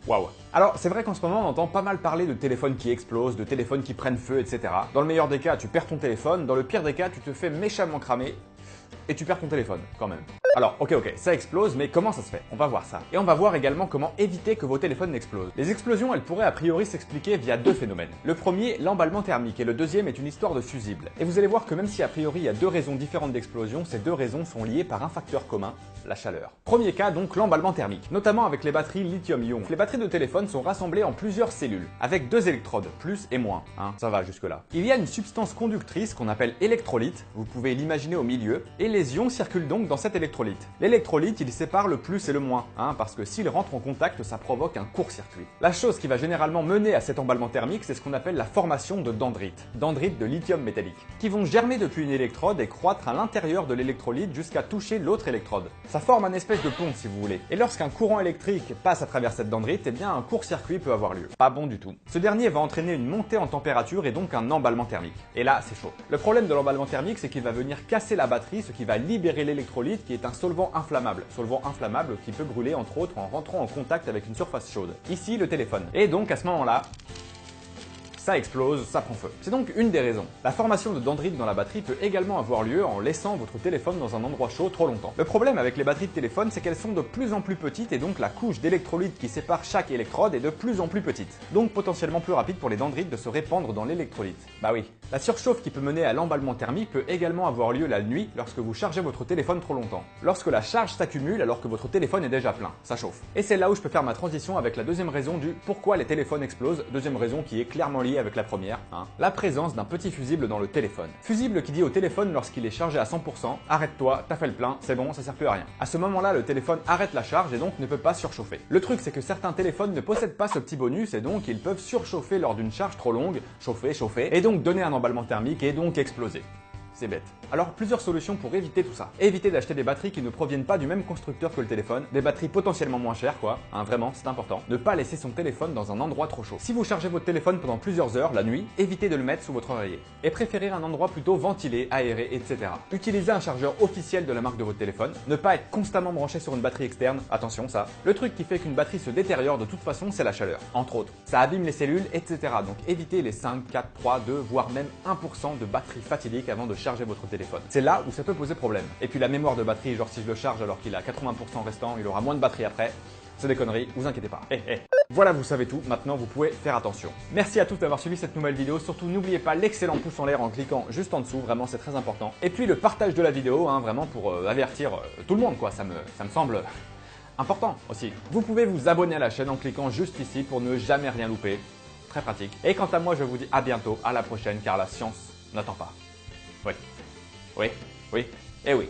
Waouh. Alors c'est vrai qu'en ce moment on entend pas mal parler de téléphones qui explosent, de téléphones qui prennent feu, etc. Dans le meilleur des cas, tu perds ton téléphone, dans le pire des cas, tu te fais méchamment cramer et tu perds ton téléphone quand même. Alors, ok, ça explose, mais comment ça se fait? On va voir ça. Et on va voir également comment éviter que vos téléphones n'explosent. Les explosions, elles pourraient a priori s'expliquer via deux phénomènes. Le premier, l'emballement thermique, et le deuxième est une histoire de fusible. Et vous allez voir que même si a priori il y a deux raisons différentes d'explosion, ces deux raisons sont liées par un facteur commun, la chaleur. Premier cas, donc l'emballement thermique, notamment avec les batteries lithium-ion. Les batteries de téléphone sont rassemblées en plusieurs cellules, avec deux électrodes, plus et moins, hein, ça va jusque là. Il y a une substance conductrice qu'on appelle électrolyte, vous pouvez l'imaginer au milieu, et les ions circulent donc dans cet électrolyte. L'électrolyte, il sépare le plus et le moins, hein, parce que s'ils rentrent en contact, ça provoque un court-circuit. La chose qui va généralement mener à cet emballement thermique, c'est ce qu'on appelle la formation de dendrites de lithium métallique, qui vont germer depuis une électrode et croître à l'intérieur de l'électrolyte jusqu'à toucher l'autre électrode. Ça forme un espèce de pont si vous voulez. Et lorsqu'un courant électrique passe à travers cette dendrite, eh bien un court-circuit peut avoir lieu. Pas bon du tout. Ce dernier va entraîner une montée en température et donc un emballement thermique. Et là, c'est chaud. Le problème de l'emballement thermique, c'est qu'il va venir casser la batterie, ce qui va libérer l'électrolyte qui est un solvant inflammable qui peut brûler entre autres en rentrant en contact avec une surface chaude. Ici, le téléphone. Et donc à ce moment-là, ça explose, ça prend feu. C'est donc une des raisons. La formation de dendrites dans la batterie peut également avoir lieu en laissant votre téléphone dans un endroit chaud trop longtemps. Le problème avec les batteries de téléphone, c'est qu'elles sont de plus en plus petites et donc la couche d'électrolyte qui sépare chaque électrode est de plus en plus petite. Donc potentiellement plus rapide pour les dendrites de se répandre dans l'électrolyte. Bah oui. La surchauffe qui peut mener à l'emballement thermique peut également avoir lieu la nuit lorsque vous chargez votre téléphone trop longtemps. Lorsque la charge s'accumule alors que votre téléphone est déjà plein, ça chauffe. Et c'est là où je peux faire ma transition avec la deuxième raison du pourquoi les téléphones explosent, deuxième raison qui est clairement liée avec la première, hein, la présence d'un petit fusible dans le téléphone. Fusible qui dit au téléphone lorsqu'il est chargé à 100%, arrête-toi, t'as fait le plein, c'est bon, ça sert plus à rien. À ce moment-là, le téléphone arrête la charge et donc ne peut pas surchauffer. Le truc, c'est que certains téléphones ne possèdent pas ce petit bonus et donc ils peuvent surchauffer lors d'une charge trop longue, chauffer, et donc donner un emballement thermique et donc exploser. C'est bête. Alors plusieurs solutions pour éviter tout ça. Éviter d'acheter des batteries qui ne proviennent pas du même constructeur que le téléphone, des batteries potentiellement moins chères quoi, hein, vraiment c'est important. Ne pas laisser son téléphone dans un endroit trop chaud. Si vous chargez votre téléphone pendant plusieurs heures la nuit, évitez de le mettre sous votre oreiller. Et préférez un endroit plutôt ventilé, aéré, etc. Utilisez un chargeur officiel de la marque de votre téléphone. Ne pas être constamment branché sur une batterie externe, attention ça. Le truc qui fait qu'une batterie se détériore de toute façon, c'est la chaleur, entre autres. Ça abîme les cellules, etc. Donc évitez les 5, 4, 3, 2, voire même 1% de batterie fatidique avant de charger votre téléphone. C'est là où ça peut poser problème. Et puis la mémoire de batterie, genre si je le charge alors qu'il a 80% restant, il aura moins de batterie après. C'est des conneries, vous inquiétez pas. Voilà, vous savez tout, maintenant vous pouvez faire attention. Merci à tous d'avoir suivi cette nouvelle vidéo, surtout n'oubliez pas l'excellent pouce en l'air en cliquant juste en dessous, vraiment c'est très important. Et puis le partage de la vidéo, hein, vraiment pour avertir tout le monde quoi, ça me semble important aussi. Vous pouvez vous abonner à la chaîne en cliquant juste ici pour ne jamais rien louper, très pratique. Et quant à moi, je vous dis à bientôt, à la prochaine, car la science n'attend pas. Oui, et oui.